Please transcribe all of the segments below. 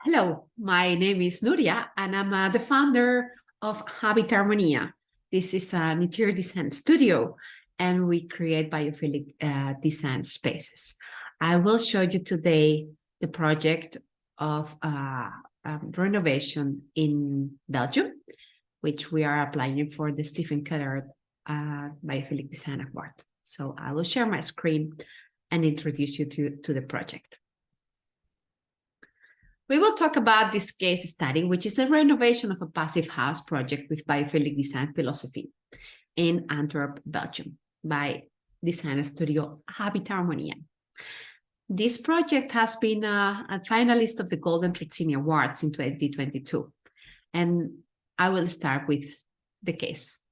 Hello, my name is Nuria, and I'm the founder of Habitarmonia. This is an interior design studio, and we create biophilic design spaces. I will show you today the project of renovation in Belgium, which we are applying for the Stephen Keller Biophilic Design Award. So I will share my screen and introduce you to the project. We will talk about this case study, which is a renovation of a passive house project with biophilic design philosophy in Antwerp, Belgium, by design studio Habitarmonia. This project has been a finalist of the Golden Trezzini Awards in 2022, and I will start with the case.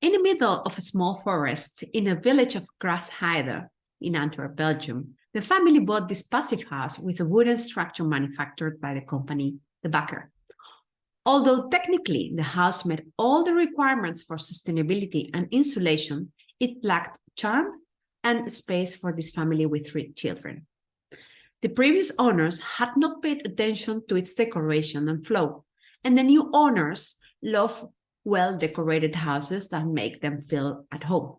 In the middle of a small forest in a village of Grasheide in Antwerp, Belgium, the family bought this passive house with a wooden structure manufactured by the company De Bakker. Although technically the house met all the requirements for sustainability and insulation, it lacked charm and space for this family with 3 children. The previous owners had not paid attention to its decoration and flow, and the new owners love well-decorated houses that make them feel at home.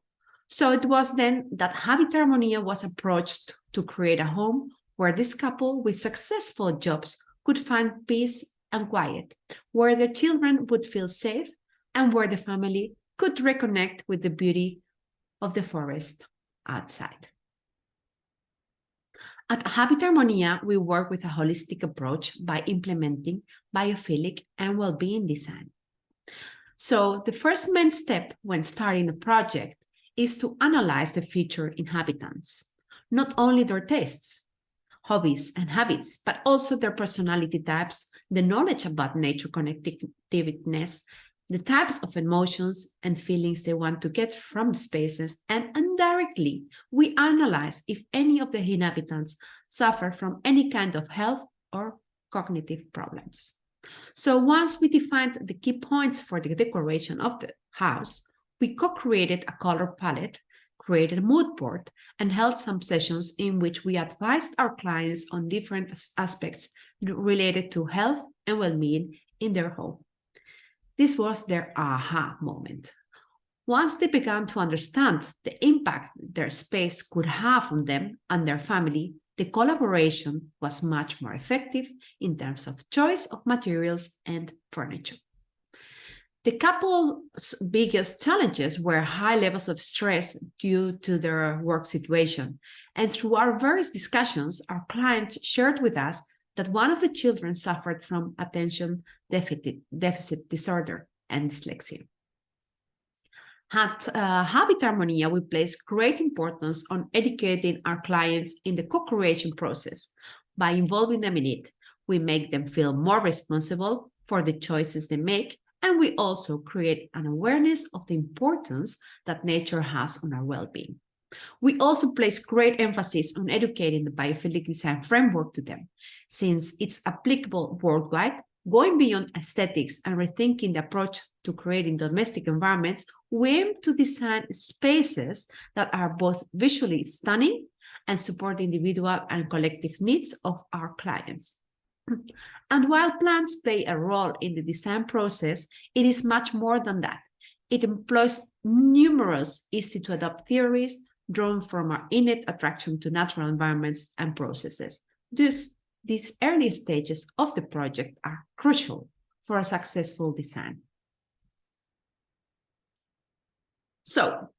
So it was then that Habitarmonia was approached to create a home where this couple with successful jobs could find peace and quiet, where their children would feel safe, and where the family could reconnect with the beauty of the forest outside. At Habitarmonia, we work with a holistic approach by implementing biophilic and well-being design. So the first main step when starting a project is to analyze the future inhabitants, not only their tastes, hobbies, and habits, but also their personality types, the knowledge about nature connectiveness, the types of emotions and feelings they want to get from the spaces, and indirectly, we analyze if any of the inhabitants suffer from any kind of health or cognitive problems. So once we defined the key points for the decoration of the house, we co-created a color palette, created a mood board, and held some sessions in which we advised our clients on different aspects related to health and well-being in their home. This was their aha moment. Once they began to understand the impact their space could have on them and their family, the collaboration was much more effective in terms of choice of materials and furniture. The couple's biggest challenges were high levels of stress due to their work situation. And through our various discussions, our clients shared with us that one of the children suffered from attention deficit disorder and dyslexia. At Habitarmonia, we place great importance on educating our clients in the co-creation process. By involving them in it, we make them feel more responsible for the choices they make, and we also create an awareness of the importance that nature has on our well-being. We also place great emphasis on educating the biophilic design framework to them, since it's applicable worldwide. Going beyond aesthetics and rethinking the approach to creating domestic environments, we aim to design spaces that are both visually stunning and support the individual and collective needs of our clients. And while plants play a role in the design process, it is much more than that. It employs numerous easy-to-adopt theories drawn from our innate attraction to natural environments and processes. Thus, these early stages of the project are crucial for a successful design. So,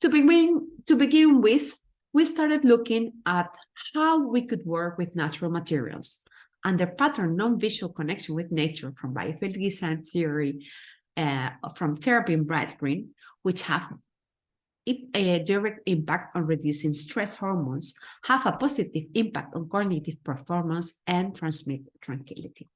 to begin with, we started looking at how we could work with natural materials and their pattern non-visual connection with nature from biophilic design theory, from therapy in bright green, which have a direct impact on reducing stress hormones, have a positive impact on cognitive performance, and transmit tranquility.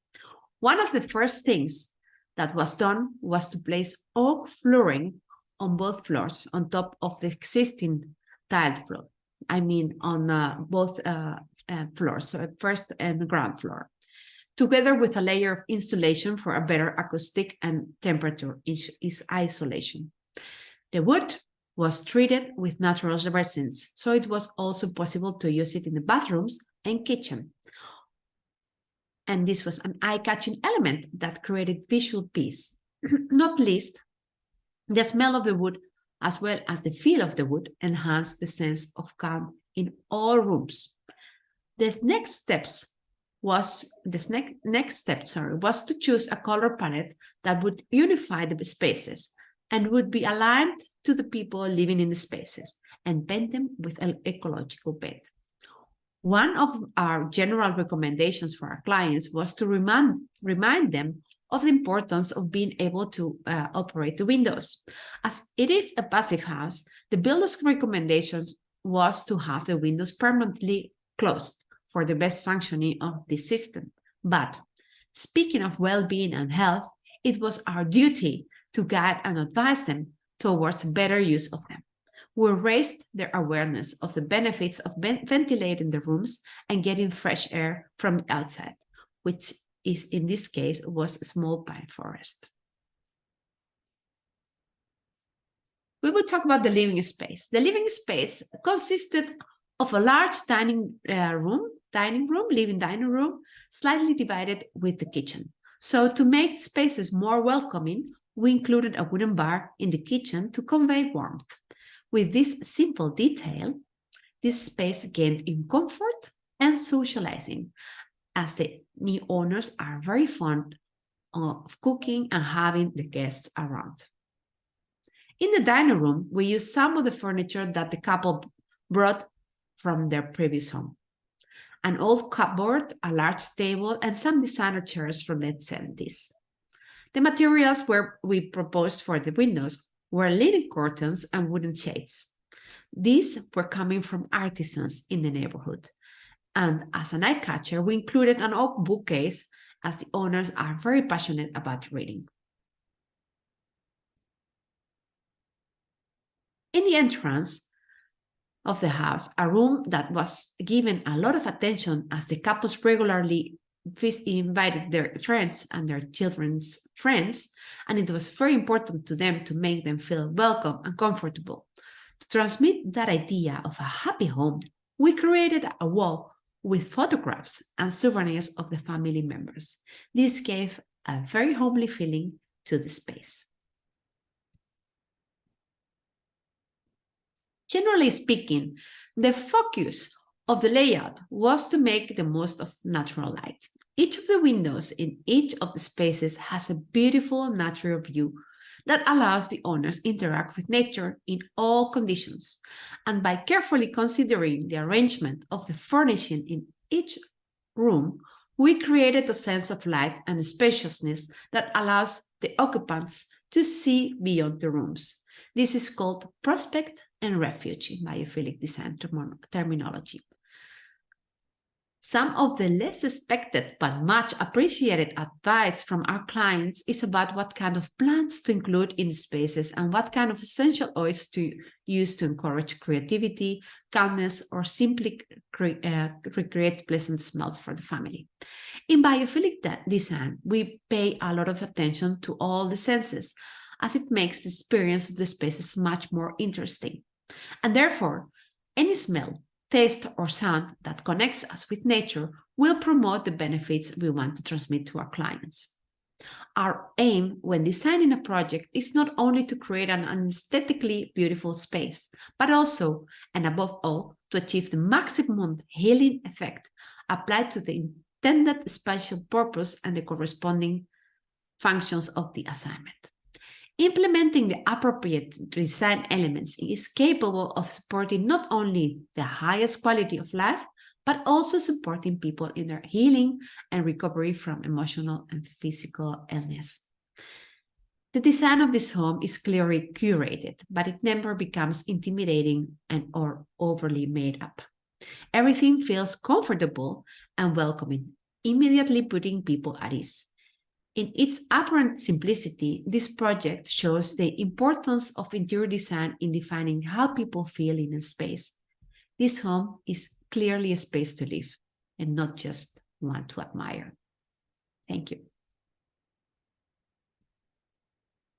One of the first things that was done was to place oak flooring on both floors on top of the existing tiled floor. I mean on both floors, so first and ground floor, together with a layer of insulation for a better acoustic and temperature isolation. The wood was treated with natural resins, so it was also possible to use it in the bathrooms and kitchen. And this was an eye-catching element that created visual peace. Not least, the smell of the wood as well as the feel of the wood enhanced the sense of calm in all rooms. The next step was to choose a color palette that would unify the spaces and would be aligned to the people living in the spaces and paint them with an ecological paint. One of our general recommendations for our clients was to remind them of the importance of being able to operate the windows. As it is a passive house, the builder's recommendations was to have the windows permanently closed for the best functioning of the system. But speaking of well-being and health, it was our duty to guide and advise them towards better use of them. We raised their awareness of the benefits of ventilating the rooms and getting fresh air from outside, which is in this case was a small pine forest. We will talk about the living space. The living space consisted of a large living dining room, slightly divided with the kitchen. So to make spaces more welcoming, we included a wooden bar in the kitchen to convey warmth. With this simple detail, this space gained in comfort and socializing, as the new owners are very fond of cooking and having the guests around. In the dining room, we used some of the furniture that the couple brought from their previous home. An old cupboard, a large table, and some designer chairs from the 70s. The materials we proposed for the windows were linen curtains and wooden shades. These were coming from artisans in the neighborhood. And as an eye catcher, we included an oak bookcase, as the owners are very passionate about reading. In the entrance of the house, a room that was given a lot of attention as the couples regularly invited their friends and their children's friends, and it was very important to them to make them feel welcome and comfortable. To transmit that idea of a happy home, we created a wall with photographs and souvenirs of the family members. This gave a very homely feeling to the space. Generally speaking, the focus of the layout was to make the most of natural light. Each of the windows in each of the spaces has a beautiful natural view that allows the owners to interact with nature in all conditions. And by carefully considering the arrangement of the furnishing in each room, we created a sense of light and spaciousness that allows the occupants to see beyond the rooms. This is called prospect and refuge in biophilic design terminology. Some of the less expected but much appreciated advice from our clients is about what kind of plants to include in spaces and what kind of essential oils to use to encourage creativity, calmness, or simply recreate pleasant smells for the family. In biophilic design, we pay a lot of attention to all the senses, as it makes the experience of the spaces much more interesting. And therefore, any smell, taste, or sound that connects us with nature will promote the benefits we want to transmit to our clients. Our aim when designing a project is not only to create an aesthetically beautiful space, but also, and above all, to achieve the maximum healing effect applied to the intended spatial purpose and the corresponding functions of the assignment. Implementing the appropriate design elements is capable of supporting not only the highest quality of life, but also supporting people in their healing and recovery from emotional and physical illness. The design of this home is clearly curated, but it never becomes intimidating or overly made up. Everything feels comfortable and welcoming, immediately putting people at ease. In its apparent simplicity, this project shows the importance of interior design in defining how people feel in a space. This home is clearly a space to live and not just one to admire. Thank you.